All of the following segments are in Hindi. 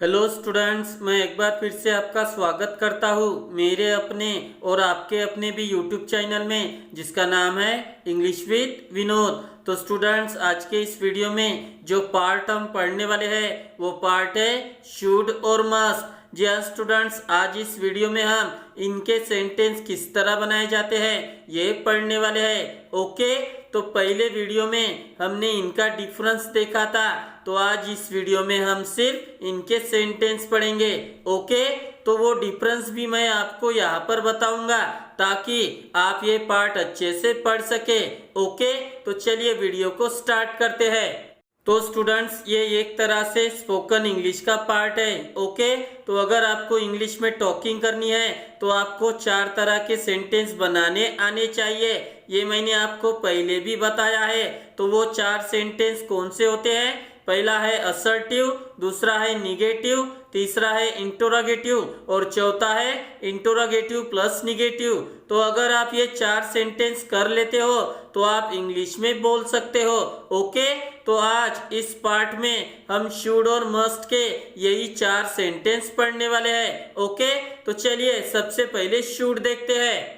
हेलो स्टूडेंट्स, मैं एक बार फिर से आपका स्वागत करता हूँ मेरे अपने और आपके अपने भी यूट्यूब चैनल में, जिसका नाम है इंग्लिश विद विनोद। तो स्टूडेंट्स, आज के इस वीडियो में जो पार्ट हम पढ़ने वाले हैं वो पार्ट है शुड और मस्ट। जी हाँ स्टूडेंट्स, आज इस वीडियो में हम इनके सेंटेंस किस तरह बनाए जाते हैं ये पढ़ने वाले हैं। ओके, तो पहले वीडियो में हमने इनका डिफरेंस देखा था, तो आज इस वीडियो में हम सिर्फ इनके सेंटेंस पढ़ेंगे। ओके, तो वो डिफरेंस भी मैं आपको यहाँ पर बताऊंगा ताकि आप ये पार्ट अच्छे से पढ़ सके। ओके, तो चलिए वीडियो को स्टार्ट करते हैं। तो स्टूडेंट्स, ये एक तरह से स्पोकन इंग्लिश का पार्ट है। ओके, तो अगर आपको इंग्लिश में टॉकिंग करनी है तो आपको 4 तरह के सेंटेंस बनाने आने चाहिए। ये मैंने आपको पहले भी बताया है। तो वो 4 सेंटेंस कौन से होते हैं? पहला है असर्टिव, दूसरा है निगेटिव, तीसरा है इंटरोगेटिव और चौथा है इंटरोगेटिव प्लस निगेटिव। तो अगर आप ये 4 सेंटेंस कर लेते हो तो आप इंग्लिश में बोल सकते हो। ओके, तो आज इस पार्ट में हम शुड और मस्ट के यही 4 सेंटेंस पढ़ने वाले हैं। ओके, तो चलिए सबसे पहले शुड देखते हैं।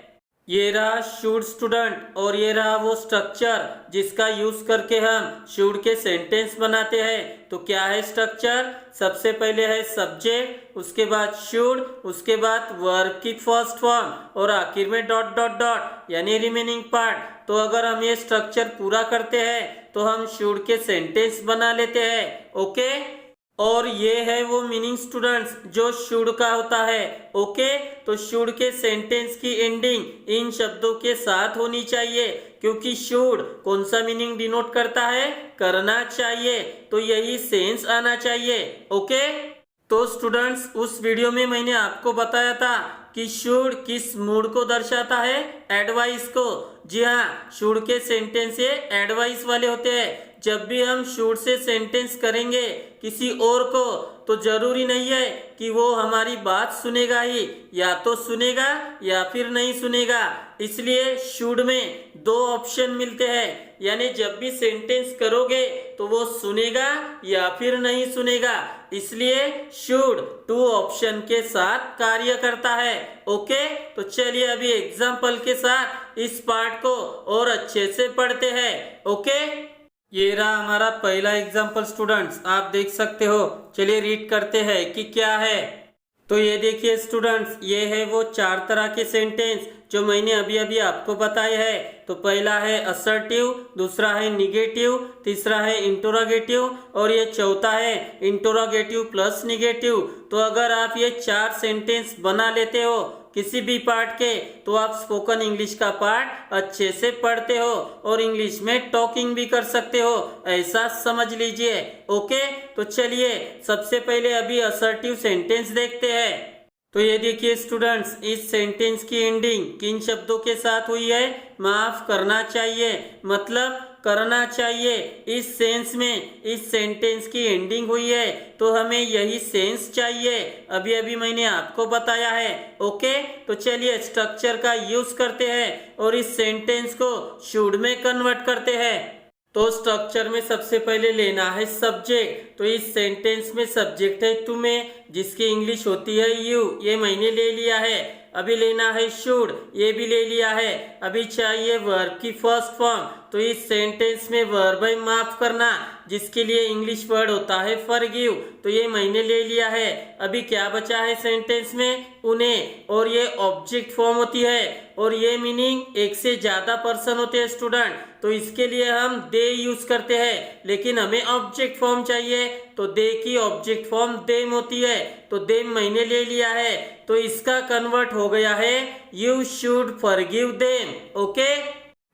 ये रहा शुड स्टूडेंट, और ये रहा वो स्ट्रक्चर जिसका यूज करके हम शुड के सेंटेंस बनाते हैं। तो क्या है स्ट्रक्चर? सबसे पहले है सब्जेक्ट, उसके बाद शुड, उसके बाद वर्ब की फर्स्ट फॉर्म और आखिर में डॉट डॉट डॉट यानी रिमेनिंग पार्ट। तो अगर हम ये स्ट्रक्चर पूरा करते हैं तो हम शुड के सेंटेंस बना लेते हैं। ओके, और ये है वो मीनिंग स्टूडेंट्स जो शुड का होता है। ओके, तो शुड के सेंटेंस की एंडिंग इन शब्दों के साथ होनी चाहिए, क्योंकि शुड कौन सा मीनिंग डिनोट करता है? करना चाहिए। तो यही सेंस आना चाहिए। ओके, तो स्टूडेंट्स, उस वीडियो में मैंने आपको बताया था कि शुड किस मूड को दर्शाता है? एडवाइस को। जी हाँ, शुड के सेंटेंस ये एडवाइस वाले होते हैं। जब भी हम शुड से सेंटेंस करेंगे किसी और को, तो जरूरी नहीं है कि वो हमारी बात सुनेगा ही, या तो सुनेगा या फिर नहीं सुनेगा। इसलिए शुड में 2 ऑप्शन मिलते हैं, यानी जब भी सेंटेंस करोगे तो वो सुनेगा या फिर नहीं सुनेगा। इसलिए शुड 2 ऑप्शन के साथ कार्य करता है। ओके, तो चलिए अभी एग्जाम्पल के साथ इस पार्ट को और अच्छे से पढ़ते हैं। ओके, ये रहा हमारा पहला एग्जाम्पल स्टूडेंट्स, आप देख सकते हो। चलिए रीड करते हैं कि क्या है। तो ये देखिए स्टूडेंट्स, ये है वो 4 तरह के सेंटेंस जो मैंने अभी अभी आपको बताए हैं। तो पहला है असर्टिव, दूसरा है निगेटिव, तीसरा है इंटरोगेटिव और ये चौथा है इंटरोगेटिव प्लस निगेटिव। तो अगर आप ये 4 सेंटेंस बना लेते हो किसी भी पार्ट के, तो आप स्पोकन इंग्लिश का पार्ट अच्छे से पढ़ते हो और इंग्लिश में टॉकिंग भी कर सकते हो, ऐसा समझ लीजिए। ओके, तो चलिए सबसे पहले अभी असर्टिव सेंटेंस देखते हैं। तो ये देखिए स्टूडेंट्स, इस सेंटेंस की एंडिंग किन शब्दों के साथ हुई है? माफ करना चाहिए, मतलब करना चाहिए। इस सेंस में इस सेंटेंस की एंडिंग हुई है, तो हमें यही सेंस चाहिए। अभी अभी मैंने आपको बताया है। ओके, तो चलिए स्ट्रक्चर का यूज करते हैं और इस सेंटेंस को शुड में कन्वर्ट करते हैं। तो स्ट्रक्चर में सबसे पहले लेना है सब्जेक्ट। तो इस सेंटेंस में सब्जेक्ट है तुम्हें, जिसकी इंग्लिश होती है यू, ये मैंने ले लिया है। अभी लेना है शुड, ये भी ले लिया है। अभी चाहिए वर्ब की फर्स्ट फॉर्म। तो इस सेंटेंस में वर्ब है माफ करना, जिसके लिए इंग्लिश वर्ड होता है फॉरगिव, तो ये मैंने ले लिया है। अभी क्या बचा है सेंटेंस में? उन्हें, और ये ऑब्जेक्ट फॉर्म होती है और ये मीनिंग एक से ज्यादा पर्सन होते हैं स्टूडेंट। तो इसके लिए हम दे यूज करते हैं, लेकिन हमें ऑब्जेक्ट फॉर्म चाहिए, तो दे की ऑब्जेक्ट फॉर्म देम होती है। तो देम मैंने ले लिया है, तो इसका कन्वर्ट हो गया है you should forgive them. Okay,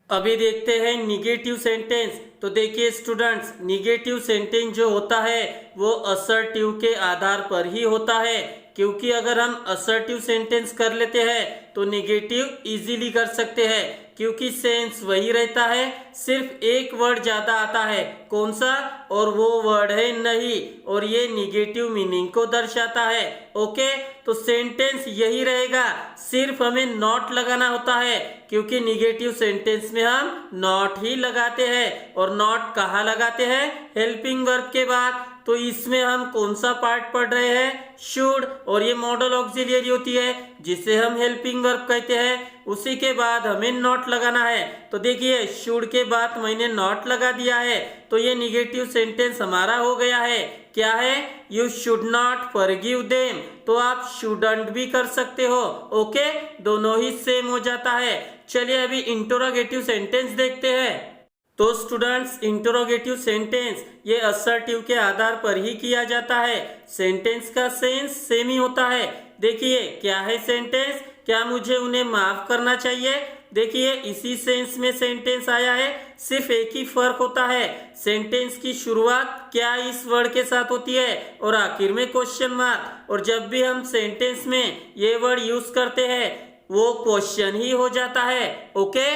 अभी देखते हैं निगेटिव सेंटेंस। तो देखिए स्टूडेंट्स, निगेटिव सेंटेंस जो होता है वो असर्टिव के आधार पर ही होता है, क्योंकि अगर हम असर्टिव सेंटेंस कर लेते हैं तो निगेटिव इजीली कर सकते हैं, क्योंकि सेंस वही रहता है, सिर्फ एक वर्ड ज्यादा आता है। कौन सा? और वो वर्ड है नहीं, और ये निगेटिव मीनिंग को दर्शाता है। ओके, तो सेंटेंस यही रहेगा, सिर्फ हमें नॉट लगाना होता है, क्योंकि निगेटिव सेंटेंस में हम नॉट ही लगाते हैं। और नॉट कहाँ लगाते हैं? हेल्पिंग वर्ब के बाद। तो इसमें हम कौन सा पार्ट पढ़ रहे हैं, शुड, और ये मॉडल ऑक्सिलियरी होती है जिसे हम हेल्पिंग वर्ब कहते हैं। उसी के बाद हमें नॉट लगाना है। तो देखिए शुड के बाद मैंने नॉट लगा दिया है, तो ये निगेटिव सेंटेंस हमारा हो गया है। क्या है, you should not forgive them, तो आप शुडंट भी कर सकते हो। ओके, दोनों ही सेम हो जाता है। चलिए अभी इंटरोगेटिव सेंटेंस देखते हैं। तो स्टूडेंट्स, इंटरोगेटिव सेंटेंस ये असर्टिव के आधार पर ही किया जाता है। सेंटेंस का सेंस सेम ही होता है। देखिए क्या है सेंटेंस, क्या मुझे उन्हें माफ करना चाहिए। देखिए इसी सेंस में सेंटेंस आया है, सिर्फ एक ही फर्क होता है, सेंटेंस की शुरुआत क्या इस वर्ड के साथ होती है और आखिर में क्वेश्चन मार्क। और जब भी हम सेंटेंस में ये वर्ड यूज करते हैं वो क्वेश्चन ही हो जाता है। ओके,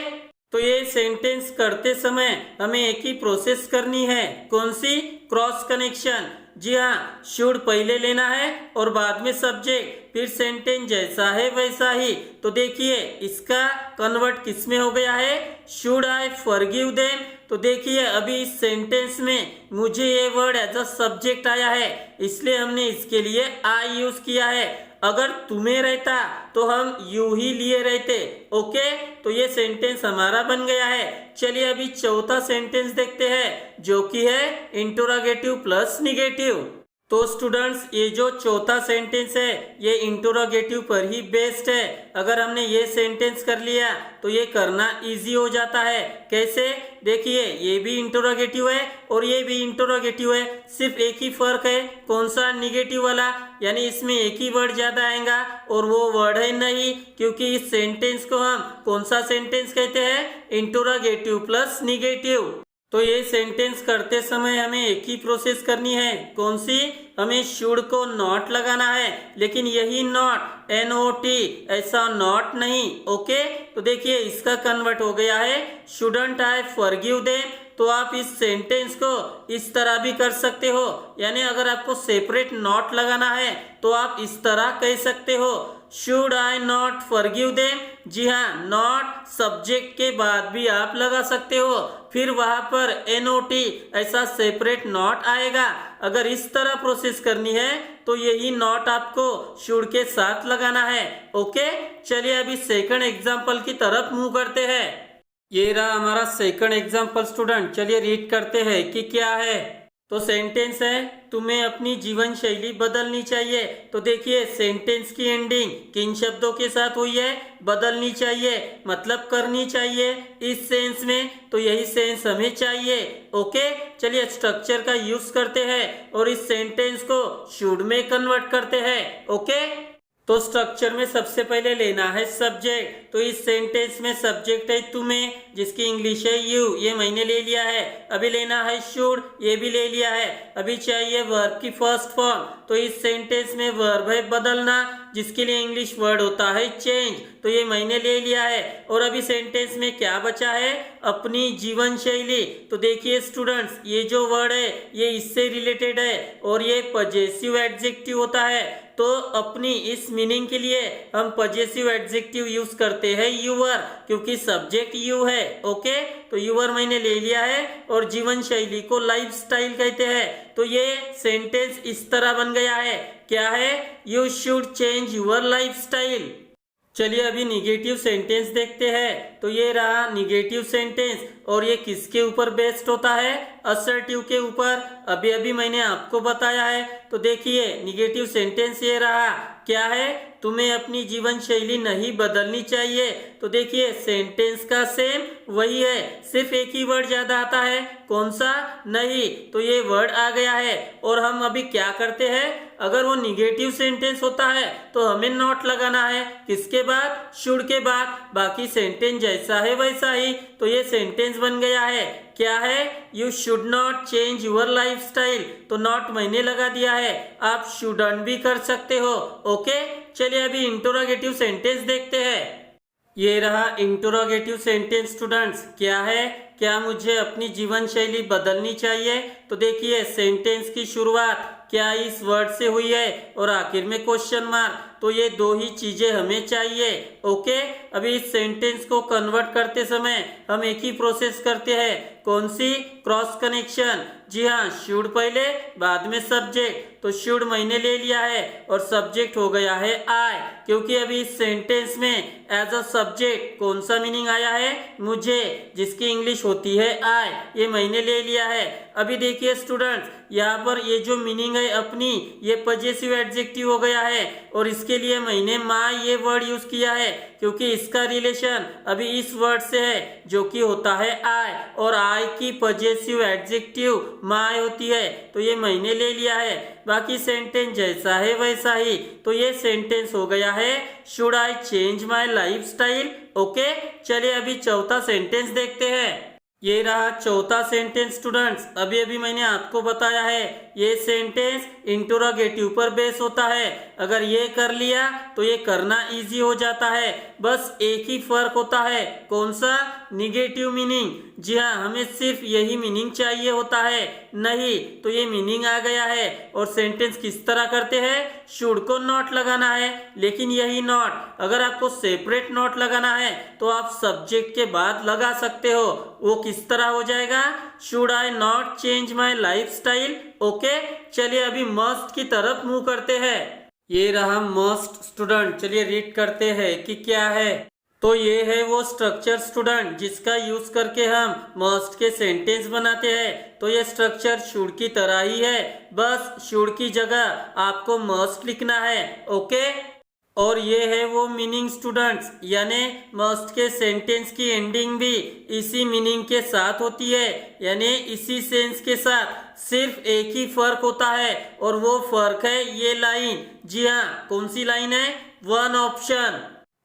तो ये सेंटेंस करते समय हमें एक ही प्रोसेस करनी है। कौन सी, क्रॉस कनेक्शन। जी हाँ, शुड पहले लेना है और बाद में सब्जेक्ट, फिर सेंटेंस जैसा है वैसा ही। तो देखिए इसका कन्वर्ट किस में हो गया है, शुड आई फॉरगिव देम। तो देखिए अभी इस सेंटेंस में मुझे ये वर्ड एज अ सब्जेक्ट आया है, इसलिए हमने इसके लिए आई यूज किया है। अगर तुम्हें रहता तो हम यू ही लिए रहते। ओके, तो ये सेंटेंस हमारा बन गया है। चलिए अभी चौथा सेंटेंस देखते हैं जो कि है इंटरोगेटिव प्लस निगेटिव। तो स्टूडेंट्स ये जो चौथा सेंटेंस है ये इंटरोगेटिव पर ही बेस्ड है। अगर हमने ये सेंटेंस कर लिया तो ये करना इजी हो जाता है। कैसे, देखिए ये भी इंटरोगेटिव है और ये भी इंटरोगेटिव है, सिर्फ एक ही फर्क है, कौन सा, निगेटिव वाला, यानी इसमें एक ही वर्ड ज्यादा आएगा और वो वर्ड है नहीं, क्योंकि इस सेंटेंस को हम कौन सा सेंटेंस कहते हैं, इंटरोगेटिव प्लस निगेटिव। तो ये सेंटेंस करते समय हमें एक ही प्रोसेस करनी है। कौन सी, हमें शुड को नॉट लगाना है, लेकिन यही नॉट, NOT, ऐसा नॉट नहीं। ओके, तो देखिए इसका कन्वर्ट हो गया है शुडंट आई फॉरगिव देम। तो आप इस सेंटेंस को इस तरह भी कर सकते हो, यानी अगर आपको सेपरेट नॉट लगाना है तो आप इस तरह कह सकते हो, should I not forgive them. जी हाँ, नॉट सब्जेक्ट के बाद भी आप लगा सकते हो, फिर वहां पर NOT ऐसा सेपरेट नॉट आएगा। अगर इस तरह प्रोसेस करनी है तो यही नॉट आपको शुड के साथ लगाना है। ओके, चलिए अभी सेकंड एग्जांपल की तरफ मूव करते हैं। ये रहा हमारा सेकंड एग्जांपल स्टूडेंट। चलिए रीड करते हैं कि क्या है। तो सेंटेंस है, तुम्हें अपनी जीवन शैली बदलनी चाहिए। तो देखिए सेंटेंस की एंडिंग किन शब्दों के साथ हुई है, बदलनी चाहिए, मतलब करनी चाहिए इस सेंस में, तो यही सेंस हमें चाहिए। ओके, चलिए स्ट्रक्चर का यूज करते हैं और इस सेंटेंस को शुड में कन्वर्ट करते हैं। ओके, तो स्ट्रक्चर में सबसे पहले लेना है सब्जेक्ट। तो इस सेंटेंस में सब्जेक्ट है तुम्हें, जिसकी इंग्लिश है यू, ये मैंने ले लिया है। अभी लेना है शुड, ये भी ले लिया है। अभी चाहिए वर्ब की फर्स्ट फॉर्म। तो इस सेंटेंस में वर्ब है बदलना, जिसके लिए इंग्लिश वर्ड होता है चेंज, तो ये मैंने ले लिया है। और अभी सेंटेंस में क्या बचा है, अपनी जीवन शैली। तो देखिए स्टूडेंट्स ये जो वर्ड है ये इससे रिलेटेड है और ये पजेसिव एडजेक्टिव होता है। तो अपनी इस मीनिंग के लिए हम पजेसिव एडजेक्टिव यूज करते हैं यूवर, क्योंकि सब्जेक्ट यू है। ओके, तो यूवर मैंने ले लिया है और जीवन शैली को लाइफ स्टाइल कहते हैं। तो ये सेंटेंस इस तरह बन गया है, क्या है, you should change your lifestyle. चलिए अभी निगेटिव सेंटेंस देखते हैं। तो ये रहा निगेटिव सेंटेंस और ये किसके ऊपर बेस्ड होता है, असर्टिव के ऊपर। अभी अभी मैंने आपको बताया है। तो देखिए निगेटिव सेंटेंस ये रहा, क्या है, तुम्हें अपनी जीवन शैली नहीं बदलनी चाहिए। तो देखिए सेंटेंस का सेम वही है, सिर्फ एक ही वर्ड ज्यादा आता है, कौन सा, नहीं, तो ये वर्ड आ गया है। और हम अभी क्या करते हैं, अगर वो निगेटिव सेंटेंस होता है तो हमें नॉट लगाना है, किसके बाद, शुड के बाद, बाकी सेंटेंस जैसा है वैसा ही। तो ये सेंटेंस बन गया है, क्या है, you should not change your lifestyle. तो नॉट मैंने लगा दिया है, आप शुडंट भी कर सकते हो। ओके, चलिए अभी इंटरोगेटिव सेंटेंस देखते हैं। ये रहा इंटरोगेटिव सेंटेंस स्टूडेंट्स, क्या है, क्या मुझे अपनी जीवन शैली बदलनी चाहिए। तो देखिए सेंटेंस की शुरुआत क्या इस वर्ड से हुई है और आखिर में क्वेश्चन मार्क, तो ये दो ही चीजें हमें चाहिए। ओके, अभी इस सेंटेंस को कन्वर्ट करते समय हम एक ही प्रोसेस करते हैं, कौन सी, क्रॉस कनेक्शन। जी हाँ, शुड पहले बाद में सब्जेक्ट, तो शुड मैंने ले लिया है और सब्जेक्ट हो गया है आई, क्योंकि अभी इस सेंटेंस में एज अ सब्जेक्ट कौन सा मीनिंग आया है, मुझे, जिसकी इंग्लिश होती है आई, ये मैंने ले लिया है। अभी देखिए स्टूडेंट्स, यहाँ पर ये जो मीनिंग है अपनी, ये पजेसिव एडजेक्टिव हो गया है और इसके लिए मैंने माय ये वर्ड यूज किया है क्योंकि इसका रिलेशन अभी इस वर्ड से है जो कि होता है आई, और आई की पजेसिव एडजेक्टिव माय होती है, तो ये मैंने ले लिया है। बाकी सेंटेंस जैसा है वैसा ही, तो ये सेंटेंस हो गया है should I change my lifestyle. Okay, चलिए अभी चौथा सेंटेंस देखते हैं। ये रहा चौथा सेंटेंस स्टूडेंट्स। अभी अभी मैंने आपको बताया है ये सेंटेंस इंटरोगेटिव पर बेस होता है। अगर ये कर लिया तो ये करना इजी हो जाता है, बस एक ही फर्क होता है, कौन सा, निगेटिव मीनिंग। जी हाँ, हमें सिर्फ यही मीनिंग चाहिए होता है, नहीं तो ये मीनिंग आ गया है। और सेंटेंस किस तरह करते हैं, शुड को नॉट लगाना है, लेकिन यही नॉट अगर आपको सेपरेट नॉट लगाना है तो आप सब्जेक्ट के बाद लगा सकते हो। वो किस तरह हो जाएगा, should I not change my life style. Okay, चलिए अभी मस्ट की तरफ मूव करते हैं। ये रहा मस्ट स्टूडेंट, चलिए रीड करते हैं कि क्या है। तो ये है वो स्ट्रक्चर स्टूडेंट जिसका यूज करके हम मस्ट के सेंटेंस बनाते हैं। तो ये स्ट्रक्चर शुड की तरह ही है, बस शुड की जगह आपको मस्ट लिखना है। ओके, और ये है वो मीनिंग स्टूडेंट्स, यानी मस्ट के सेंटेंस की एंडिंग भी इसी मीनिंग के साथ होती है, यानी इसी सेंस के साथ। सिर्फ एक ही फर्क होता है और वो फर्क है ये लाइन। जी हाँ, कौन सी लाइन है, वन ऑप्शन।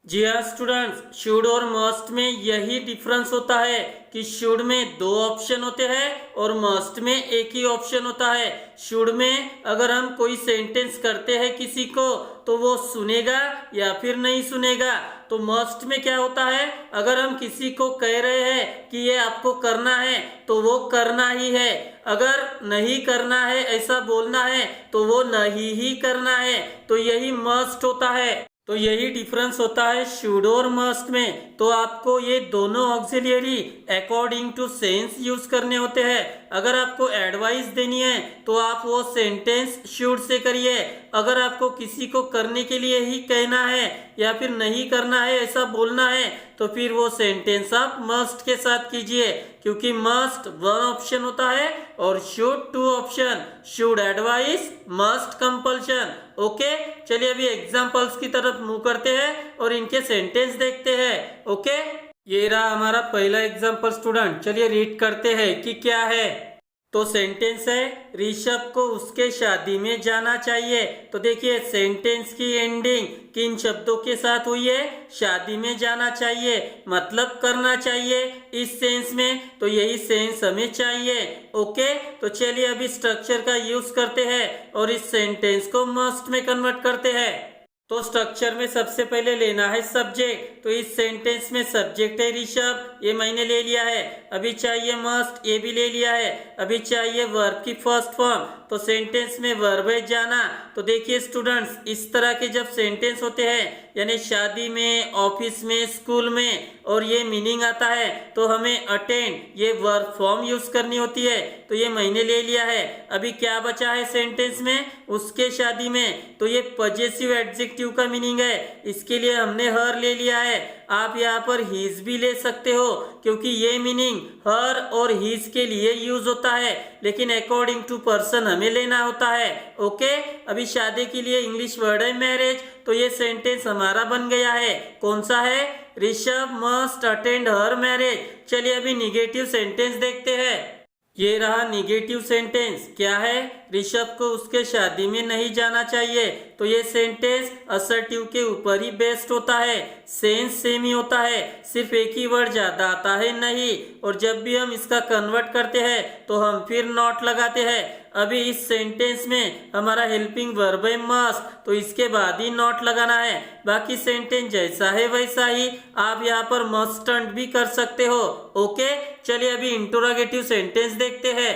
जी हाँ स्टूडेंट्स, शुड और मस्ट में यही डिफरेंस होता है कि शुड में दो ऑप्शन होते हैं और मस्ट में एक ही ऑप्शन होता है। शुड में अगर हम कोई सेंटेंस करते हैं किसी को तो वो सुनेगा या फिर नहीं सुनेगा। तो मस्ट में क्या होता है, अगर हम किसी को कह रहे हैं कि ये आपको करना है तो वो करना ही है, अगर नहीं करना है ऐसा बोलना है तो वो नहीं ही करना है। तो यही मस्ट होता है। तो यही डिफरेंस होता है शुड और मस्ट में। तो आपको ये दोनों auxiliary according to sense use करने होते हैं। अगर आपको एडवाइस देनी है तो आप वो सेंटेंस शुड से करिए। अगर आपको किसी को करने के लिए ही कहना है या फिर नहीं करना है ऐसा बोलना है तो फिर वो सेंटेंस आप मस्ट के साथ कीजिए, क्योंकि मस्ट वन ऑप्शन होता है और should to option. Should advice, must compulsion. Okay, चलिए अभी एग्जांपल्स की तरफ मूव करते हैं और इनके सेंटेंस देखते हैं। ओके, ये रहा हमारा पहला एग्जांपल स्टूडेंट, चलिए रीड करते हैं कि क्या है। तो सेंटेंस है ऋषभ को उसके शादी में जाना चाहिए। तो देखिए सेंटेंस की एंडिंग किन शब्दों के साथ हुई है, शादी में जाना चाहिए मतलब करना चाहिए इस सेंस में, तो यही सेंस हमें चाहिए। ओके, तो चलिए अभी स्ट्रक्चर का यूज करते हैं और इस सेंटेंस को मस्ट में कन्वर्ट करते हैं। तो स्ट्रक्चर में सबसे पहले लेना है सब्जेक्ट। तो इस सेंटेंस में सब्जेक्ट है ऋषभ, ये मैंने ले लिया है। अभी चाहिए मस्ट, ये भी ले लिया है। अभी चाहिए वर्ब की फर्स्ट फॉर्म, तो सेंटेंस में वर्ब है जाना। तो देखिए स्टूडेंट्स, इस तरह के जब सेंटेंस होते हैं यानी शादी में, ऑफिस में, स्कूल में, और ये मीनिंग आता है तो हमें अटेंड ये वर्ब फॉर्म यूज करनी होती है। तो ये मैंने ले लिया है। अभी क्या बचा है सेंटेंस में, उसके शादी में, तो ये पजेसिव एडजेक्टिव का मीनिंग है, इसके लिए हमने हर ले लिया है। आप यहाँ पर हीज भी ले सकते हो क्योंकि ये मीनिंग हर और हीज के लिए यूज होता है, लेकिन अकॉर्डिंग टू पर्सन हमें लेना होता है। ओके, अभी शादी के लिए इंग्लिश वर्ड है मैरिज, तो ये सेंटेंस हमारा बन गया है। कौन सा है, ऋषभ मस्ट अटेंड हर मैरिज। चलिए अभी निगेटिव सेंटेंस देखते हैं। ये रहा निगेटिव सेंटेंस, क्या है, ऋषभ को उसके शादी में नहीं जाना चाहिए। तो ये सेंटेंस असर्टिव के ऊपर ही बेस्ड होता है, सेंस सेम ही होता है, सिर्फ एक ही वर्ड ज्यादा आता है नहीं। और जब भी हम इसका कन्वर्ट करते हैं तो हम फिर नॉट लगाते हैं। अभी इस सेंटेंस में हमारा हेल्पिंग वर्ब है मस्ट, तो इसके बाद ही नॉट लगाना है। बाकी सेंटेंस जैसा है वैसा ही आप यहाँ पर मस्टंट भी कर सकते हो। ओके, चलिए अभी इंटरोगेटिव सेंटेंस देखते हैं।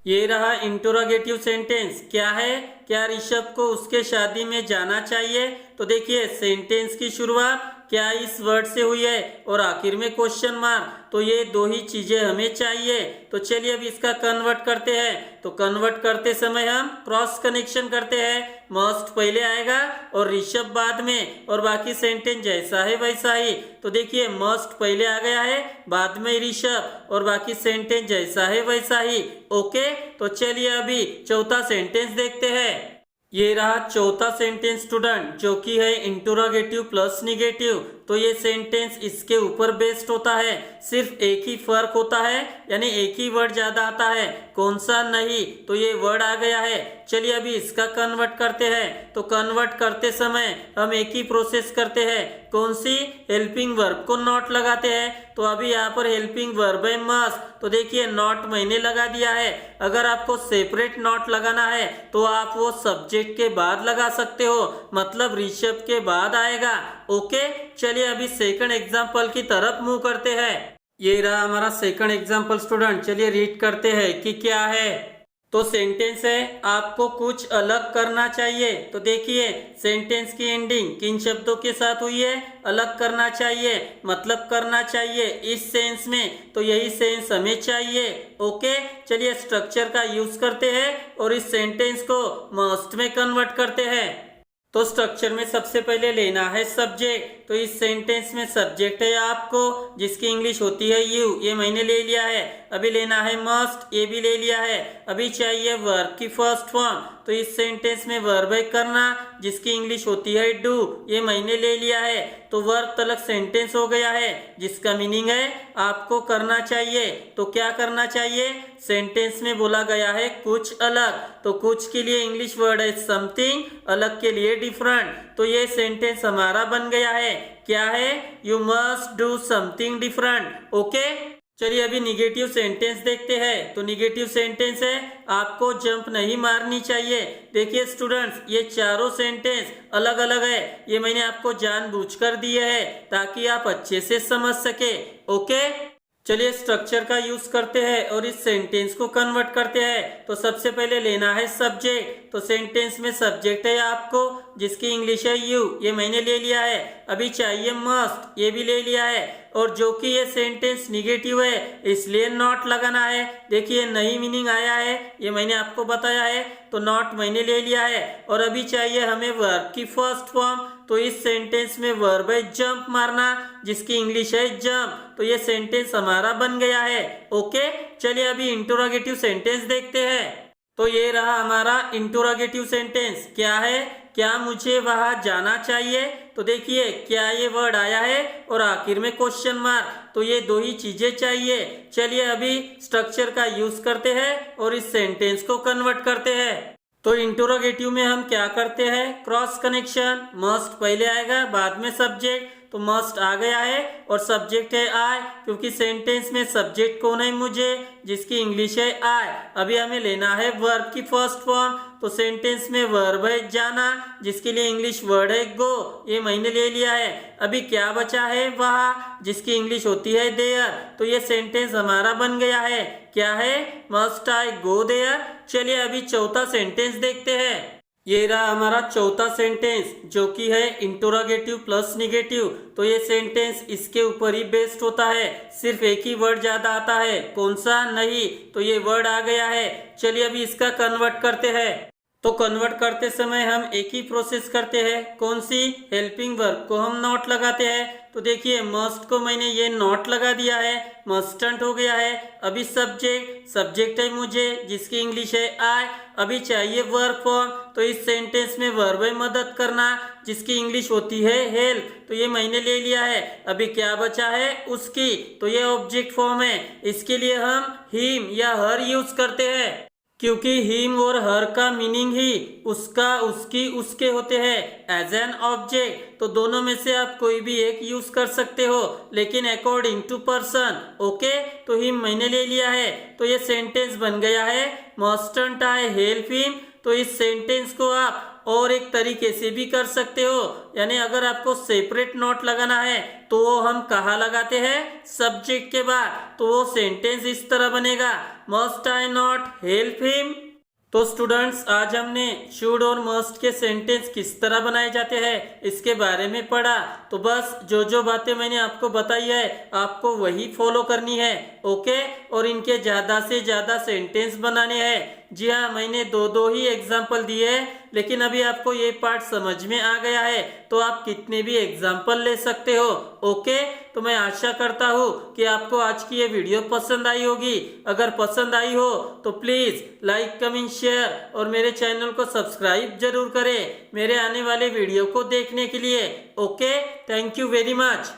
ये रहा इंटरोगेटिव सेंटेंस, क्या है, क्या ऋषभ को उसके शादी में जाना चाहिए। तो देखिए सेंटेंस की शुरुआत क्या इस वर्ड से हुई है और आखिर में क्वेश्चन मार्क। तो ये दो ही चीजें हमें चाहिए। तो चलिए अब इसका कन्वर्ट करते हैं। तो कन्वर्ट करते समय हम क्रॉस कनेक्शन करते हैं। मस्ट पहले आएगा और ऋषभ बाद में, और बाकी सेंटेंस जैसा है वैसा ही। तो देखिए मस्ट पहले आ गया है, बाद में ऋषभ, और बाकी सेंटेंस जैसा है वैसा ही। ओके, तो चलिए अभी चौथा सेंटेंस देखते हैं। ये रहा चौथा सेंटेंस स्टूडेंट, जो कि है इंटरोगेटिव प्लस निगेटिव। तो ये सेंटेंस इसके ऊपर बेस्ड होता है। सिर्फ एक ही फर्क होता है, यानी एक ही वर्ड ज्यादा आता है। कौन सा? नहीं। तो ये वर्ड आ गया है। चलिए अभी इसका कन्वर्ट करते हैं। तो कन्वर्ट करते समय हम एक ही प्रोसेस करते हैं। कौन सी? हेल्पिंग वर्ब को नॉट लगाते हैं। तो अभी यहाँ पर हेल्पिंग वर्ब है मस्ट। तो देखिए नॉट मैंने लगा दिया है। अगर आपको सेपरेट नॉट लगाना है तो आप वो सब्जेक्ट के बाद लगा सकते हो, मतलब ऋषभ के बाद आएगा। ओके, चलिए अभी सेकंड एग्जांपल की तरफ मूव करते हैं। ये रहा हमारा सेकंड एग्जांपल स्टूडेंट। चलिए रीड करते हैं कि क्या है। तो सेंटेंस है आपको कुछ अलग करना चाहिए। तो देखिए सेंटेंस की एंडिंग किन शब्दों के साथ हुई है? अलग करना चाहिए, मतलब करना चाहिए इस सेंस में। तो यही सेंस हमें चाहिए। ओके, चलिए स्ट्रक्चर का यूज करते हैं और इस सेंटेंस को मस्ट में कन्वर्ट करते हैं। तो स्ट्रक्चर में सबसे पहले लेना है सब्जेक्ट। तो इस सेंटेंस में सब्जेक्ट है आपको, जिसकी इंग्लिश होती है यू, ये मैंने ले लिया है। अभी लेना है मस्ट, ये भी ले लिया है। अभी चाहिए वर्ब की फर्स्ट फॉर्म। तो इस सेंटेंस में वर्ब है करना, जिसकी इंग्लिश होती है डू, ये मैंने ले लिया है। तो वर्ब तलक सेंटेंस हो गया है, जिसका मीनिंग है आपको करना चाहिए। तो क्या करना चाहिए? सेंटेंस में बोला गया है कुछ अलग। तो कुछ के लिए इंग्लिश वर्ड है समथिंग, अलग के लिए डिफरेंट। तो ये सेंटेंस हमारा बन गया है। क्या है? You must do something different. Okay, चलिए अभी निगेटिव सेंटेंस देखते हैं। तो निगेटिव सेंटेंस है आपको जंप नहीं मारनी चाहिए। देखिए स्टूडेंट्स, ये चारों सेंटेंस अलग अलग है। ये मैंने आपको जानबूझकर दिए हैं ताकि आप अच्छे से समझ सके। ओके, चलिए स्ट्रक्चर का यूज करते हैं और इस सेंटेंस को कन्वर्ट करते हैं। तो सबसे पहले लेना है सब्जेक्ट। तो सेंटेंस में सब्जेक्ट है आपको, जिसकी इंग्लिश है यू, ये मैंने ले लिया है। अभी चाहिए मस्ट, ये भी ले लिया है। और जो कि ये सेंटेंस निगेटिव है, इसलिए नॉट लगाना है। देखिए नई मीनिंग आया है, ये मैंने आपको बताया है। तो नॉट मैंने ले लिया है। और अभी चाहिए हमें वर्ब की फर्स्ट फॉर्म। तो इस सेंटेंस में वर्ब है जंप मारना, जिसकी इंग्लिश है जंप। तो ये सेंटेंस हमारा बन गया है। ओके, चलिए अभी इंटरोगेटिव सेंटेंस देखते हैं। तो ये रहा हमारा इंटरोगेटिव सेंटेंस। क्या है? क्या मुझे वहां जाना चाहिए? तो देखिए क्या ये वर्ड आया है और आखिर में क्वेश्चन मार्क। तो ये दो ही चीजें चाहिए। चलिए अभी स्ट्रक्चर का यूज करते हैं और इस सेंटेंस को कन्वर्ट करते हैं। तो इंटरोगेटिव में हम क्या करते हैं? Cross connection. मस्ट पहले आएगा, बाद में सब्जेक्ट। तो मस्ट आ गया है और सब्जेक्ट है आई, क्योंकि सेंटेंस में सब्जेक्ट कौन है? मुझे, जिसकी इंग्लिश है आई। अभी हमें लेना है वर्ब की फर्स्ट फॉर्म। तो सेंटेंस में वर्ब है जाना, जिसके लिए इंग्लिश वर्ड है गो, ये मैंने ले लिया है। अभी क्या बचा है? वहां, जिसकी इंग्लिश होती है देयर। तो ये सेंटेंस हमारा बन गया है। क्या है? Must I go there. चलिए अभी चौथा सेंटेंस देखते हैं। ये रहा हमारा चौथा सेंटेंस, जो कि है इंटरोगेटिव प्लस निगेटिव। तो ये सेंटेंस इसके ऊपर ही बेस्ड होता है। सिर्फ एक ही वर्ड ज्यादा आता है। कौन सा? नहीं। तो ये वर्ड आ गया है। चलिए अभी इसका कन्वर्ट करते हैं। तो कन्वर्ट करते समय हम एक ही प्रोसेस करते हैं। कौन सी? हेल्पिंग वर्ब को हम नॉट लगाते हैं। तो देखिए मस्ट को मैंने ये नॉट लगा दिया है, मस्टंट हो गया है। अभी सब्जेक्ट है मुझे, जिसकी इंग्लिश है आई। अभी चाहिए वर्ब फॉर्म। तो इस सेंटेंस में वर्ब है मदद करना, जिसकी इंग्लिश होती है हेल्प। तो ये मैंने ले लिया है। अभी क्या बचा है? उसकी। तो ये ऑब्जेक्ट फॉर्म है। इसके लिए हम हिम या हर यूज करते हैं, क्योंकि हिम और हर का मीनिंग ही उसका, उसकी, उसके होते हैं एज एन ऑब्जेक्ट। तो दोनों में से आप कोई भी एक यूज कर सकते हो, लेकिन अकॉर्डिंग टू पर्सन। ओके, तो हिम मैंने ले लिया है। तो ये सेंटेंस बन गया है मस्टंट आई हेल्प हिम। तो इस सेंटेंस को आप और एक तरीके से भी कर सकते हो, यानी अगर आपको सेपरेट नॉट लगाना है तो वो हम कहाँ लगाते हैं? सब्जेक्ट के बाद। तो वो सेंटेंस इस तरह बनेगा, must I not help him. तो स्टूडेंट्स आज हमने शुड और मस्ट के सेंटेंस किस तरह बनाए जाते हैं इसके बारे में पढ़ा। तो बस जो जो बातें मैंने आपको बताई है आपको वही फॉलो करनी है, ओके। और इनके ज्यादा से ज्यादा सेंटेंस बनाने हैं। जी हाँ, मैंने दो ही एग्जाम्पल दिए हैं, लेकिन अभी आपको ये पार्ट समझ में आ गया है तो आप कितने भी एग्जाम्पल ले सकते हो, ओके। तो मैं आशा करता हूँ कि आपको आज की ये वीडियो पसंद आई होगी। अगर पसंद आई हो तो प्लीज लाइक कमेंट शेयर और मेरे चैनल को सब्सक्राइब जरूर करें मेरे आने वाले वीडियो को देखने के लिए, okay. Thank you very much.